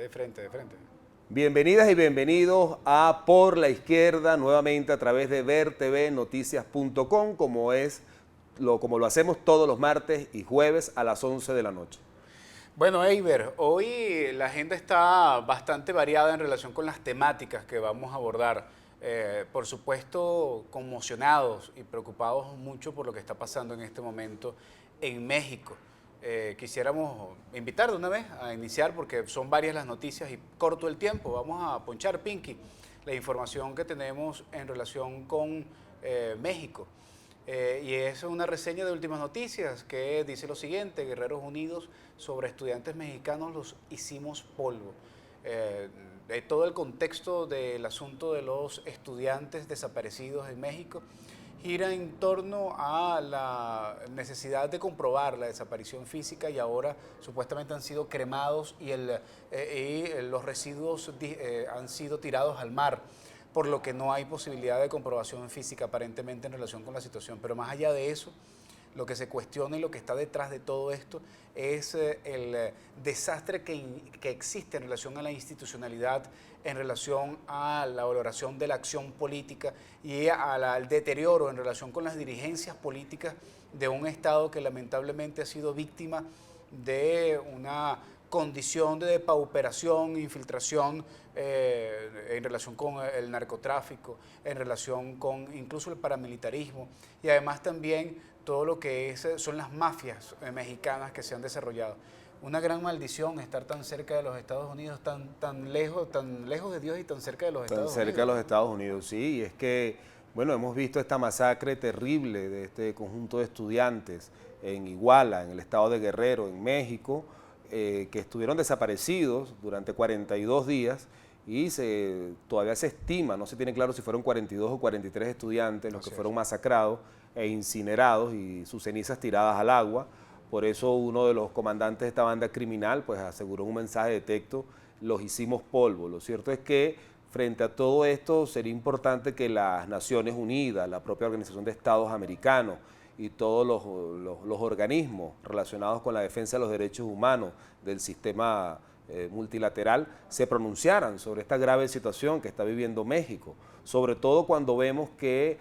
de frente, de frente. Bienvenidas y bienvenidos a Por la Izquierda, nuevamente a través de vertvnoticias.com, como lo hacemos todos los martes y jueves a las 11 de la noche. Bueno, Eiber, hoy la agenda está bastante variada en relación con las temáticas que vamos a abordar. Por supuesto, conmocionados y preocupados mucho por lo que está pasando en este momento en México. Quisiéramos invitar de una vez a iniciar porque son varias las noticias y corto el tiempo. Vamos a ponchar, Pinky, la información que tenemos en relación con México. Y es una reseña de Últimas Noticias que dice lo siguiente: Guerreros Unidos sobre estudiantes mexicanos los hicimos polvo. De todo el contexto del asunto de los estudiantes desaparecidos en México gira en torno a la necesidad de comprobar la desaparición física y ahora supuestamente han sido cremados y los residuos han sido tirados al mar, por lo que no hay posibilidad de comprobación física aparentemente en relación con la situación. Pero más allá de eso, lo que se cuestiona y lo que está detrás de todo esto es el desastre que existe en relación a la institucionalidad, en relación a la valoración de la acción política y al deterioro en relación con las dirigencias políticas de un Estado que lamentablemente ha sido víctima de una condición de depauperación, infiltración en relación con el narcotráfico, en relación con incluso el paramilitarismo y además también todo lo que son las mafias mexicanas que se han desarrollado. Una gran maldición estar tan cerca de los Estados Unidos, tan lejos de Dios y tan cerca de los Estados Unidos. Tan cerca de los Estados Unidos, sí, y es que, bueno, hemos visto esta masacre terrible de este conjunto de estudiantes en Iguala, en el estado de Guerrero, en México, que estuvieron desaparecidos durante 42 días y todavía se estima, no se tiene claro si fueron 42 o 43 estudiantes los que fueron masacrados e incinerados y sus cenizas tiradas al agua. Por eso uno de los comandantes de esta banda criminal pues aseguró en un mensaje de texto: los hicimos polvo. Lo cierto es que frente a todo esto sería importante que las Naciones Unidas, la propia Organización de Estados Americanos y todos los organismos relacionados con la defensa de los derechos humanos del sistema multilateral se pronunciaran sobre esta grave situación que está viviendo México, sobre todo cuando vemos que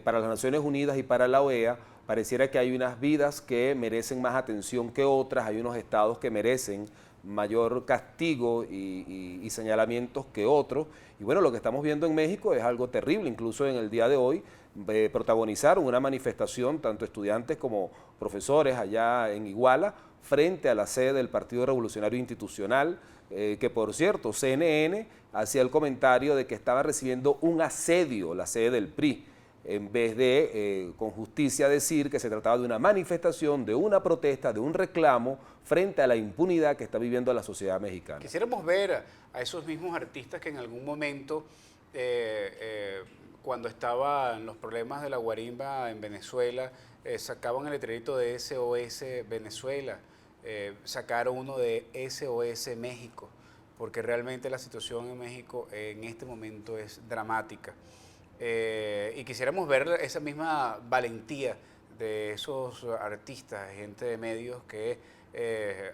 para las Naciones Unidas y para la OEA pareciera que hay unas vidas que merecen más atención que otras, hay unos estados que merecen mayor castigo y señalamientos que otros. Y bueno, lo que estamos viendo en México es algo terrible. Incluso en el día de hoy protagonizaron una manifestación, tanto estudiantes como profesores allá en Iguala, frente a la sede del Partido Revolucionario Institucional, que por cierto, CNN hacía el comentario de que estaba recibiendo un asedio la sede del PRI, en vez de con justicia decir que se trataba de una manifestación, de una protesta, de un reclamo frente a la impunidad que está viviendo la sociedad mexicana. Quisiéramos ver a esos mismos artistas que en algún momento, cuando estaban los problemas de la guarimba en Venezuela, sacaban el letrerito de SOS Venezuela, sacaron uno de SOS México, porque realmente la situación en México en este momento es dramática. Y quisiéramos ver esa misma valentía de esos artistas, gente de medios que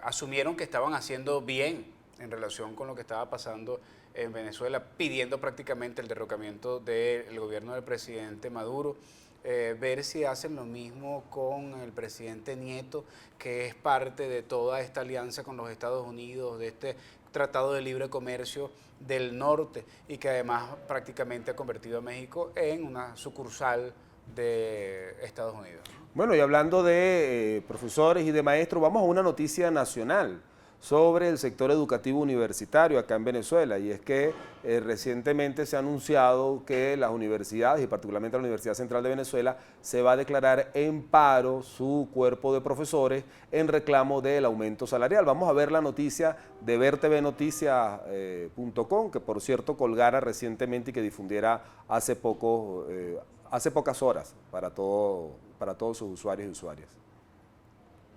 asumieron que estaban haciendo bien en relación con lo que estaba pasando en Venezuela, pidiendo prácticamente el derrocamiento del gobierno del presidente Maduro. Ver si hacen lo mismo con el presidente Nieto, que es parte de toda esta alianza con los Estados Unidos, de este Tratado de Libre Comercio del Norte y que además prácticamente ha convertido a México en una sucursal de Estados Unidos. Bueno, y hablando de profesores y de maestros, vamos a una noticia nacional sobre el sector educativo universitario acá en Venezuela, y es que recientemente se ha anunciado que las universidades, y particularmente la Universidad Central de Venezuela, se va a declarar en paro su cuerpo de profesores en reclamo del aumento salarial. Vamos a ver la noticia de vertvnoticias.com, que por cierto colgara recientemente y que difundiera hace pocas horas para todos sus usuarios y usuarias.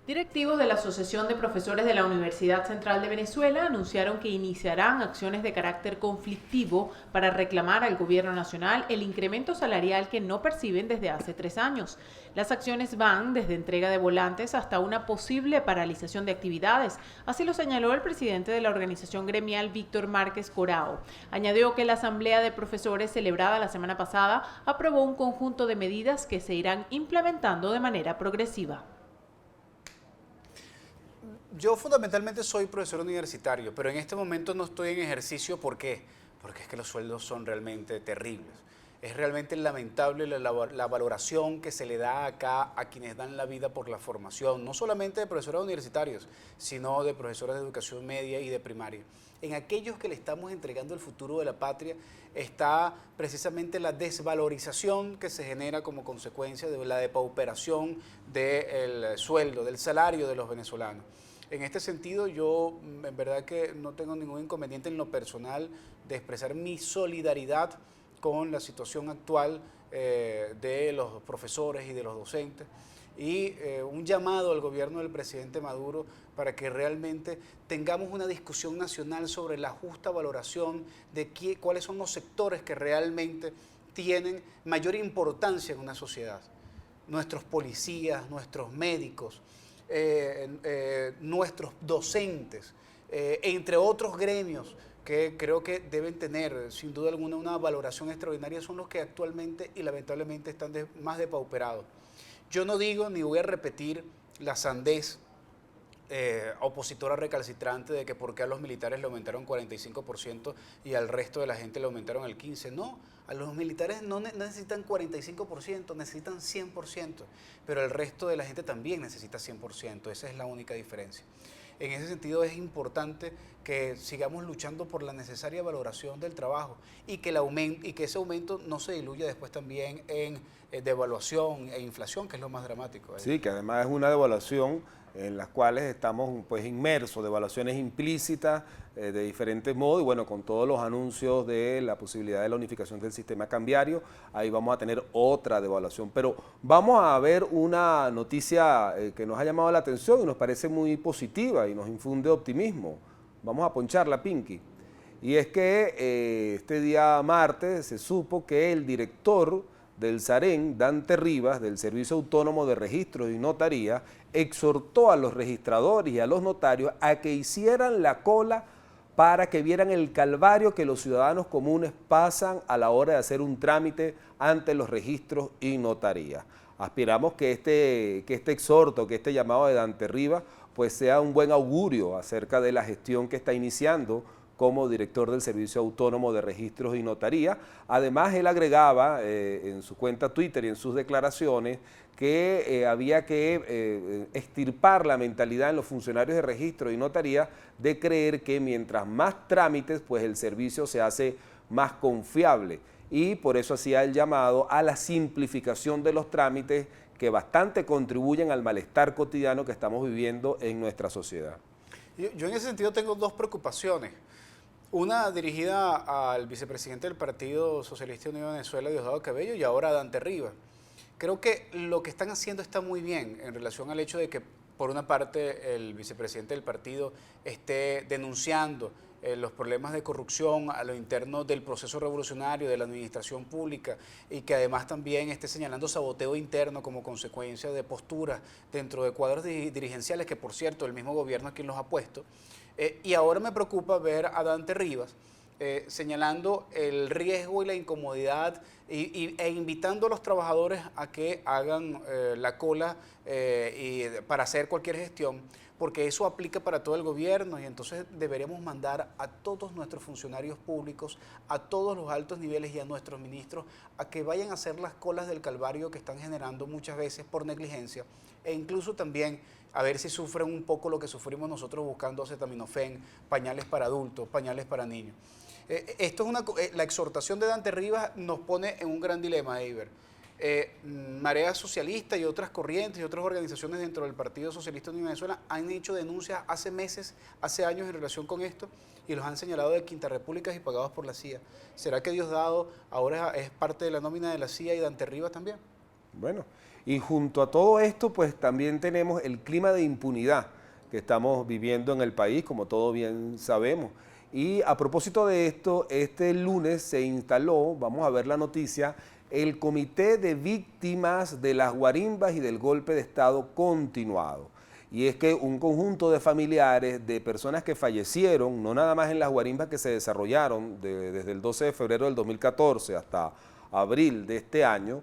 Directivos de la Asociación de Profesores de la Universidad Central de Venezuela anunciaron que iniciarán acciones de carácter conflictivo para reclamar al gobierno nacional el incremento salarial que no perciben desde hace 3 años. Las acciones van desde entrega de volantes hasta una posible paralización de actividades, así lo señaló el presidente de la organización gremial, Víctor Márquez Corao. Añadió que la Asamblea de Profesores celebrada la semana pasada aprobó un conjunto de medidas que se irán implementando de manera progresiva. Yo fundamentalmente soy profesor universitario, pero en este momento no estoy en ejercicio. ¿Por qué? Porque es que los sueldos son realmente terribles. Es realmente lamentable la valoración que se le da acá a quienes dan la vida por la formación, no solamente de profesores universitarios, sino de profesores de educación media y de primaria. En aquellos que le estamos entregando el futuro de la patria está precisamente la desvalorización que se genera como consecuencia de la depauperación del sueldo, del salario de los venezolanos. En este sentido, yo en verdad que no tengo ningún inconveniente en lo personal de expresar mi solidaridad con la situación actual de los profesores y de los docentes, y un llamado al gobierno del presidente Maduro para que realmente tengamos una discusión nacional sobre la justa valoración de cuáles son los sectores que realmente tienen mayor importancia en una sociedad. Nuestros policías, nuestros médicos, nuestros docentes, entre otros gremios que creo que deben tener sin duda alguna una valoración extraordinaria, son los que actualmente y lamentablemente están más depauperados. Yo no digo ni voy a repetir la sandez opositora recalcitrante de que por qué a los militares le aumentaron 45% y al resto de la gente le aumentaron el 15%. No, a los militares no necesitan 45%, necesitan 100%, pero el resto de la gente también necesita 100%, esa es la única diferencia. En ese sentido es importante que sigamos luchando por la necesaria valoración del trabajo y que ese aumento no se diluya después también en devaluación e inflación, que es lo más dramático. Sí, que además es una devaluación en las cuales estamos pues inmersos, devaluaciones implícitas de diferentes modos, y bueno, con todos los anuncios de la posibilidad de la unificación del sistema cambiario, ahí vamos a tener otra devaluación. Pero vamos a ver una noticia que nos ha llamado la atención y nos parece muy positiva y nos infunde optimismo. Vamos a poncharla, Pinky. Y es que este día martes se supo que el director del SAREN, Dante Rivas, del Servicio Autónomo de Registros y Notaría, exhortó a los registradores y a los notarios a que hicieran la cola para que vieran el calvario que los ciudadanos comunes pasan a la hora de hacer un trámite ante los registros y notarías. Aspiramos que este exhorto, que este llamado de Dante Rivas, pues sea un buen augurio acerca de la gestión que está iniciando como director del Servicio Autónomo de Registros y Notaría. Además, él agregaba en su cuenta Twitter y en sus declaraciones que había que extirpar la mentalidad en los funcionarios de registro y notaría de creer que mientras más trámites, pues el servicio se hace más confiable. Y por eso hacía el llamado a la simplificación de los trámites que bastante contribuyen al malestar cotidiano que estamos viviendo en nuestra sociedad. Yo en ese sentido tengo dos preocupaciones. Una dirigida al vicepresidente del Partido Socialista Unido de Venezuela, Diosdado Cabello, y ahora a Dante Rivas. Creo que lo que están haciendo está muy bien en relación al hecho de que, por una parte, el vicepresidente del partido esté denunciando los problemas de corrupción a lo interno del proceso revolucionario, de la administración pública, y que además también esté señalando saboteo interno como consecuencia de posturas dentro de cuadros dirigenciales que, por cierto, el mismo gobierno es quien los ha puesto. Y ahora me preocupa ver a Dante Rivas señalando el riesgo y la incomodidad e invitando a los trabajadores a que hagan la cola para hacer cualquier gestión, porque eso aplica para todo el gobierno, y entonces deberíamos mandar a todos nuestros funcionarios públicos, a todos los altos niveles y a nuestros ministros a que vayan a hacer las colas del calvario que están generando muchas veces por negligencia, e incluso también a ver si sufren un poco lo que sufrimos nosotros buscando acetaminofén, pañales para adultos, pañales para niños. Esto es la exhortación de Dante Rivas nos pone en un gran dilema, Eiber. Marea Socialista y otras corrientes y otras organizaciones dentro del Partido Socialista de Venezuela han hecho denuncias hace meses, hace años en relación con esto, y los han señalado de Quinta Repúblicas y pagados por la CIA. ¿Será que Diosdado ahora es parte de la nómina de la CIA y Dante Rivas también? Bueno, Y junto a todo esto, pues también tenemos el clima de impunidad que estamos viviendo en el país, como todos bien sabemos. Y a propósito de esto, este lunes se instaló, vamos a ver la noticia, el Comité de Víctimas de las Guarimbas y del Golpe de Estado Continuado. Y es que un conjunto de familiares de personas que fallecieron, no nada más en las guarimbas que se desarrollaron desde el 12 de febrero del 2014 hasta abril de este año,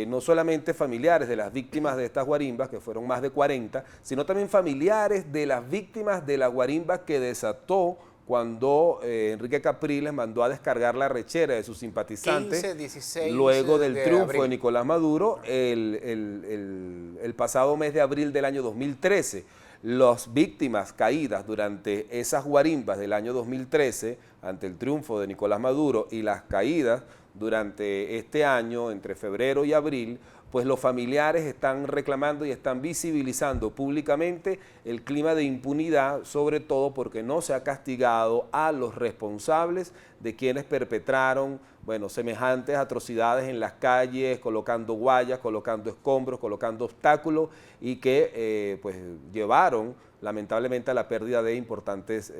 no solamente familiares de las víctimas de estas guarimbas, que fueron más de 40, sino también familiares de las víctimas de la guarimba que desató cuando Enrique Capriles mandó a descargar la rechera de sus simpatizantes 15, 16 luego del triunfo abril de Nicolás Maduro el pasado mes de abril del año 2013. Las víctimas caídas durante esas guarimbas del año 2013 ante el triunfo de Nicolás Maduro y las caídas durante este año entre febrero y abril, pues los familiares están reclamando y están visibilizando públicamente el clima de impunidad, sobre todo porque no se ha castigado a los responsables de quienes perpetraron, bueno, semejantes atrocidades en las calles, colocando guayas, colocando escombros, colocando obstáculos y que pues llevaron lamentablemente a la pérdida de importantes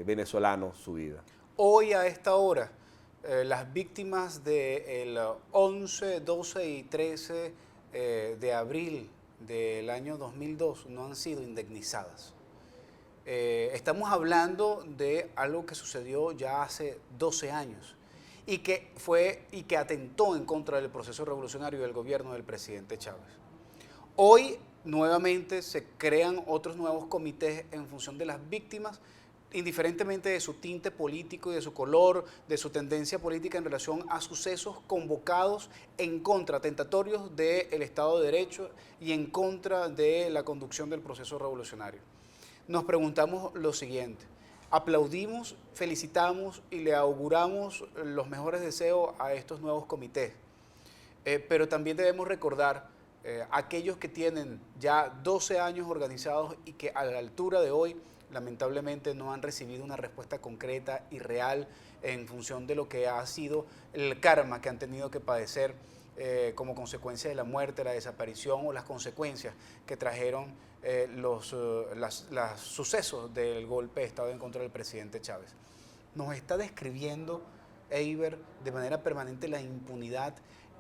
venezolanos su vida. Hoy a esta hora, las víctimas del 11, 12 y 13 de abril del año 2002 no han sido indemnizadas. Estamos hablando de algo que sucedió ya hace 12 años y que atentó en contra del proceso revolucionario del gobierno del presidente Chávez. Hoy nuevamente se crean otros nuevos comités en función de las víctimas, indiferentemente de su tinte político y de su color, de su tendencia política en relación a sucesos convocados en contra, atentatorios del Estado de Derecho y en contra de la conducción del proceso revolucionario. Nos preguntamos lo siguiente: aplaudimos, felicitamos y le auguramos los mejores deseos a estos nuevos comités, pero también debemos recordar aquellos que tienen ya 12 años organizados y que a la altura de hoy lamentablemente no han recibido una respuesta concreta y real en función de lo que ha sido el karma que han tenido que padecer como consecuencia de la muerte, la desaparición o las consecuencias que trajeron los sucesos del golpe de Estado en contra del presidente Chávez. Nos está describiendo, Eiber, de manera permanente la impunidad,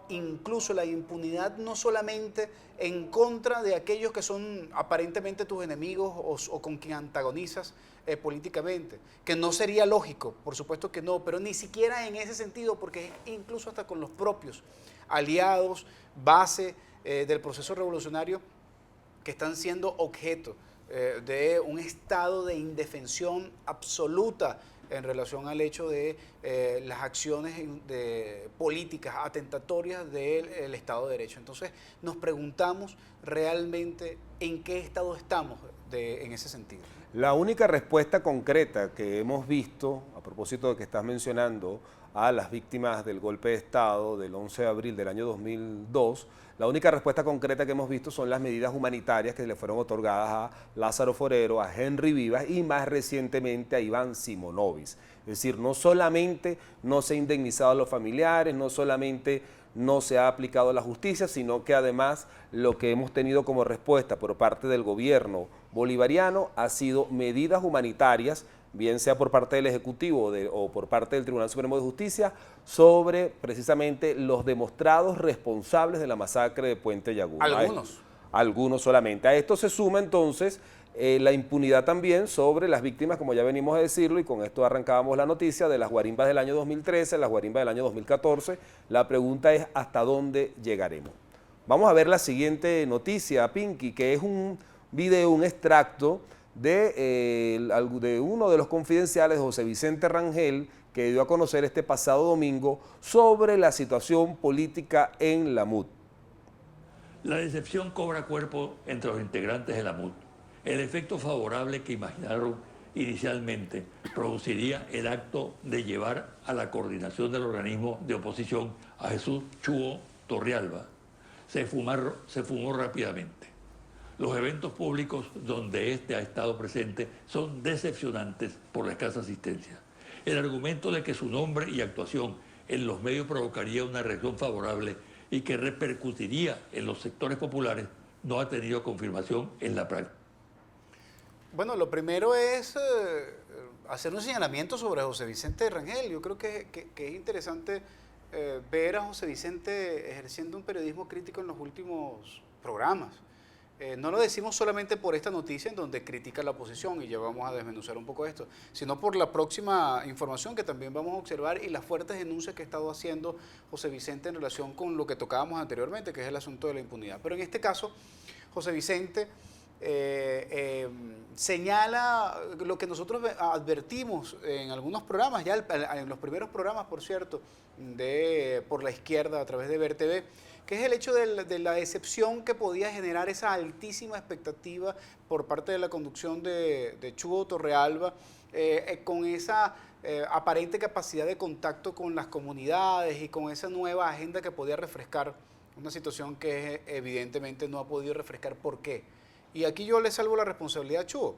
incluso la impunidad no solamente en contra de aquellos que son aparentemente tus enemigos o con quien antagonizas políticamente, que no sería lógico, por supuesto que no, pero ni siquiera en ese sentido, porque incluso hasta con los propios aliados, base del proceso revolucionario, que están siendo objeto de un estado de indefensión absoluta en relación al hecho de las acciones políticas atentatorias del Estado de Derecho. Entonces nos preguntamos realmente en qué estado estamos en ese sentido. La única respuesta concreta que hemos visto, a propósito de que estás mencionando a las víctimas del golpe de Estado del 11 de abril del año 2002, la única respuesta concreta que hemos visto son las medidas humanitarias que le fueron otorgadas a Lázaro Forero, a Henry Vivas y más recientemente a Iván Simonovic. Es decir, no solamente no se ha indemnizado a los familiares, no solamente no se ha aplicado la justicia, sino que además lo que hemos tenido como respuesta por parte del gobierno bolivariano ha sido medidas humanitarias, bien sea por parte del Ejecutivo o por parte del Tribunal Supremo de Justicia, sobre precisamente los demostrados responsables de la masacre de Puente Llaguna. Algunos solamente. A esto se suma entonces la impunidad también sobre las víctimas, como ya venimos a decirlo, y con esto arrancábamos la noticia, de las guarimbas del año 2013, las guarimbas del año 2014. La pregunta es ¿hasta dónde llegaremos? Vamos a ver la siguiente noticia, Pinky, que es un video, un extracto de uno de los confidenciales, José Vicente Rangel, que dio a conocer este pasado domingo sobre la situación política en la MUD. La decepción cobra cuerpo entre los integrantes de la MUD. El efecto favorable que imaginaron inicialmente produciría el acto de llevar a la coordinación del organismo de oposición a Jesús Chuo Torrealba se fumó rápidamente. Los eventos públicos donde éste ha estado presente son decepcionantes por la escasa asistencia. El argumento de que su nombre y actuación en los medios provocaría una reacción favorable y que repercutiría en los sectores populares, no ha tenido confirmación en la práctica. Bueno, lo primero es hacer un señalamiento sobre José Vicente Rangel. Yo creo que es interesante ver a José Vicente ejerciendo un periodismo crítico en los últimos programas. No lo decimos solamente por esta noticia en donde critica la oposición, y ya vamos a desmenuzar un poco esto, sino por la próxima información que también vamos a observar y las fuertes denuncias que ha estado haciendo José Vicente en relación con lo que tocábamos anteriormente, que es el asunto de la impunidad. Pero en este caso, José Vicente señala lo que nosotros advertimos en algunos programas, ya en los primeros programas, por cierto, por la izquierda a través de Ver TV, que es el hecho de la decepción que podía generar esa altísima expectativa por parte de la conducción de Chugo Torrealba, con esa aparente capacidad de contacto con las comunidades y con esa nueva agenda que podía refrescar una situación que evidentemente no ha podido refrescar. ¿Por qué? Y aquí yo le salvo la responsabilidad a Chugo.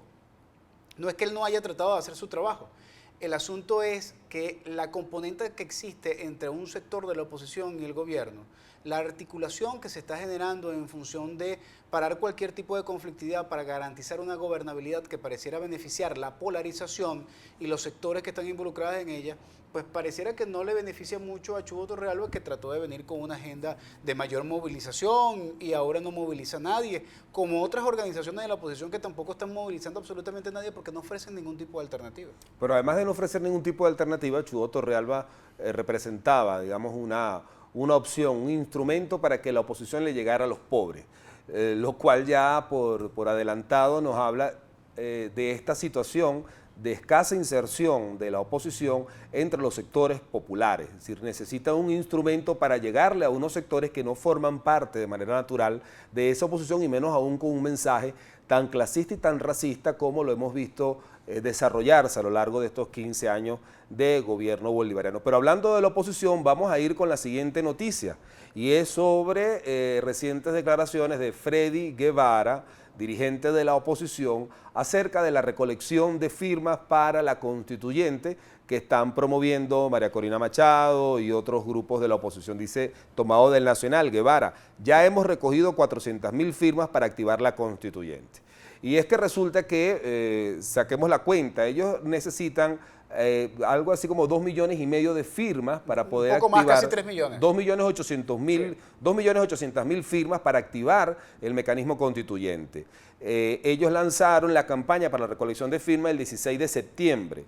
No es que él no haya tratado de hacer su trabajo. El asunto es que la componente que existe entre un sector de la oposición y el gobierno, la articulación que se está generando en función de parar cualquier tipo de conflictividad para garantizar una gobernabilidad que pareciera beneficiar la polarización y los sectores que están involucrados en ella, pues pareciera que no le beneficia mucho a Chugo Torrealba, que trató de venir con una agenda de mayor movilización y ahora no moviliza a nadie, como otras organizaciones de la oposición que tampoco están movilizando absolutamente a nadie porque no ofrecen ningún tipo de alternativa. Pero además de no ofrecer ningún tipo de alternativa, Chugo Torrealba representaba, digamos, una opción, un instrumento para que la oposición le llegara a los pobres, lo cual ya por adelantado nos habla de esta situación de escasa inserción de la oposición entre los sectores populares. Es decir, necesita un instrumento para llegarle a unos sectores que no forman parte de manera natural de esa oposición, y menos aún con un mensaje tan clasista y tan racista como lo hemos visto desarrollarse a lo largo de estos 15 años de gobierno bolivariano. Pero hablando de la oposición, vamos a ir con la siguiente noticia, y es sobre recientes declaraciones de Freddy Guevara, dirigente de la oposición, acerca de la recolección de firmas para la constituyente que están promoviendo María Corina Machado y otros grupos de la oposición. Dice, tomado del Nacional, Guevara: ya hemos recogido 400.000 firmas para activar la constituyente. Y es que resulta que, saquemos la cuenta, ellos necesitan algo así como 2,5 millones de firmas para poder activar. Un poco más, casi 3 millones. 2.800.000 firmas para activar el mecanismo constituyente. Ellos lanzaron la campaña para la recolección de firmas el 16 de septiembre.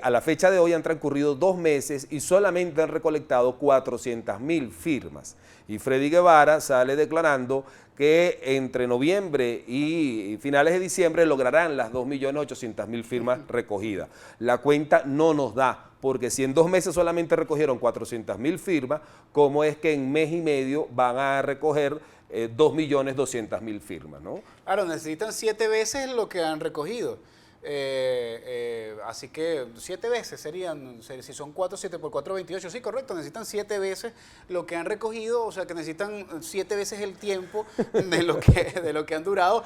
A la fecha de hoy han transcurrido 2 meses y solamente han recolectado 400.000 firmas. Y Freddy Guevara sale declarando que entre noviembre y finales de diciembre lograrán las 2.800.000 firmas recogidas. La cuenta no nos da, porque si en 2 meses solamente recogieron 400.000 firmas, ¿cómo es que en mes y medio van a recoger 2.200.000 firmas, ¿no? Claro, necesitan 7 veces lo que han recogido. Así que 7 veces serían, si son 4, 7 por 4, 28, sí, correcto, necesitan 7 veces lo que han recogido, o sea que necesitan 7 veces el tiempo de lo que han durado,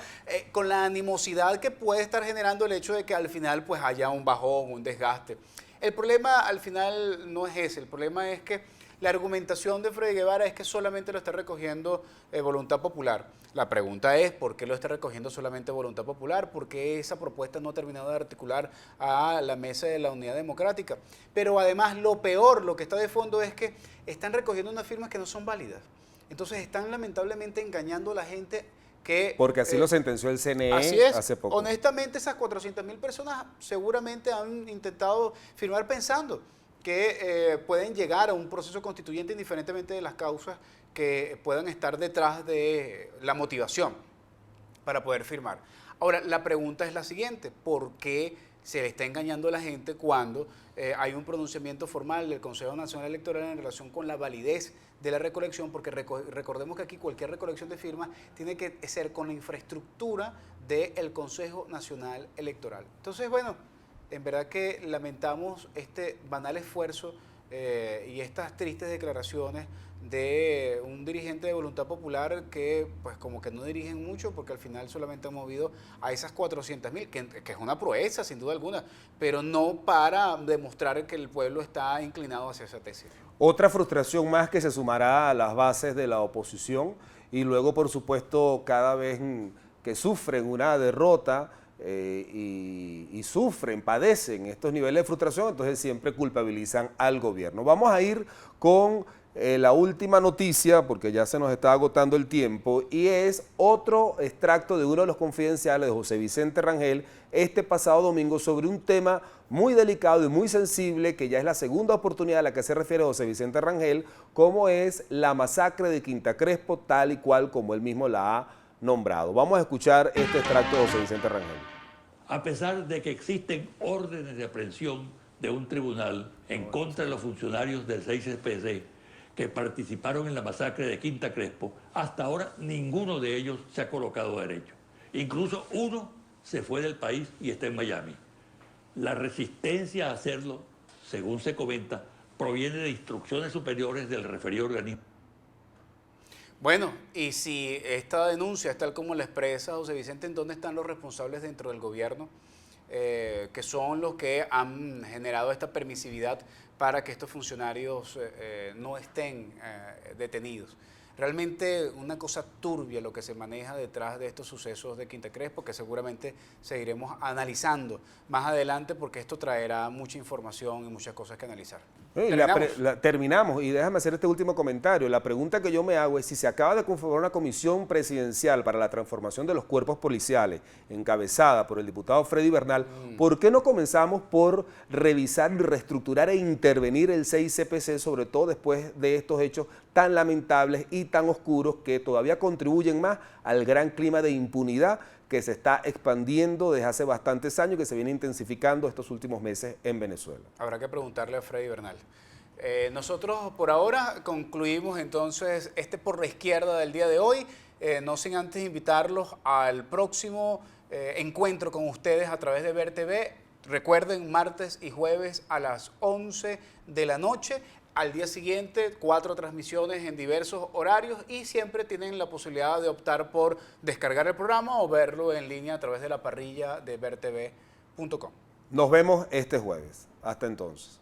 con la animosidad que puede estar generando el hecho de que al final pues haya un bajón, un desgaste. El problema al final no es ese, el problema es que la argumentación de Freddy Guevara es que solamente lo está recogiendo Voluntad Popular. La pregunta es, ¿por qué lo está recogiendo solamente Voluntad Popular? ¿Por qué esa propuesta no ha terminado de articular a la Mesa de la Unidad Democrática? Pero además, lo peor, lo que está de fondo es que están recogiendo unas firmas que no son válidas. Entonces están lamentablemente engañando a la gente que... Porque así lo sentenció el CNE hace poco. Honestamente, esas 400.000 personas seguramente han intentado firmar pensando que pueden llegar a un proceso constituyente indiferentemente de las causas que puedan estar detrás de la motivación para poder firmar. Ahora, la pregunta es la siguiente: ¿por qué se le está engañando a la gente cuando hay un pronunciamiento formal del Consejo Nacional Electoral en relación con la validez de la recolección? Porque recordemos que aquí cualquier recolección de firmas tiene que ser con la infraestructura del Consejo Nacional Electoral. Entonces, bueno, en verdad que lamentamos este banal esfuerzo y estas tristes declaraciones de un dirigente de Voluntad Popular que pues como que no dirigen mucho porque al final solamente han movido a esas 400.000, que es una proeza sin duda alguna, pero no para demostrar que el pueblo está inclinado hacia esa tesis. Otra frustración más que se sumará a las bases de la oposición y luego, por supuesto, cada vez que sufren una derrota y sufren, padecen estos niveles de frustración, entonces siempre culpabilizan al gobierno. Vamos a ir con la última noticia, porque ya se nos está agotando el tiempo, y es otro extracto de uno de los confidenciales de José Vicente Rangel este pasado domingo sobre un tema muy delicado y muy sensible, que ya es la segunda oportunidad a la que se refiere José Vicente Rangel, como es la masacre de Quinta Crespo, tal y cual como él mismo la ha nombrado. Vamos a escuchar este extracto de José Vicente Rangel. A pesar de que existen órdenes de aprehensión de un tribunal en contra de los funcionarios del 6CPC que participaron en la masacre de Quinta Crespo, hasta ahora ninguno de ellos se ha colocado derecho. Incluso uno se fue del país y está en Miami. La resistencia a hacerlo, según se comenta, proviene de instrucciones superiores del referido organismo. Bueno, y si esta denuncia es tal como la expresa José Vicente, ¿en dónde están los responsables dentro del gobierno? Que son los que han generado esta permisividad para que estos funcionarios no estén detenidos. Realmente una cosa turbia lo que se maneja detrás de estos sucesos de Quinta Crespo, que seguramente seguiremos analizando más adelante porque esto traerá mucha información y muchas cosas que analizar. Terminamos y déjame hacer este último comentario. La pregunta que yo me hago es si se acaba de conformar una comisión presidencial para la transformación de los cuerpos policiales, encabezada por el diputado Freddy Bernal, ¿por qué no comenzamos por revisar, reestructurar e intervenir el 6CPC, sobre todo después de estos hechos tan lamentables y tan oscuros que todavía contribuyen más al gran clima de impunidad que se está expandiendo desde hace bastantes años y que se viene intensificando estos últimos meses en Venezuela? Habrá que preguntarle a Freddy Bernal. Nosotros por ahora concluimos entonces por la izquierda del día de hoy, no sin antes invitarlos al próximo encuentro con ustedes a través de Ver TV. Recuerden, martes y jueves a las 11 de la noche. Al día siguiente, 4 transmisiones en diversos horarios y siempre tienen la posibilidad de optar por descargar el programa o verlo en línea a través de la parrilla de vertv.com. Nos vemos este jueves. Hasta entonces.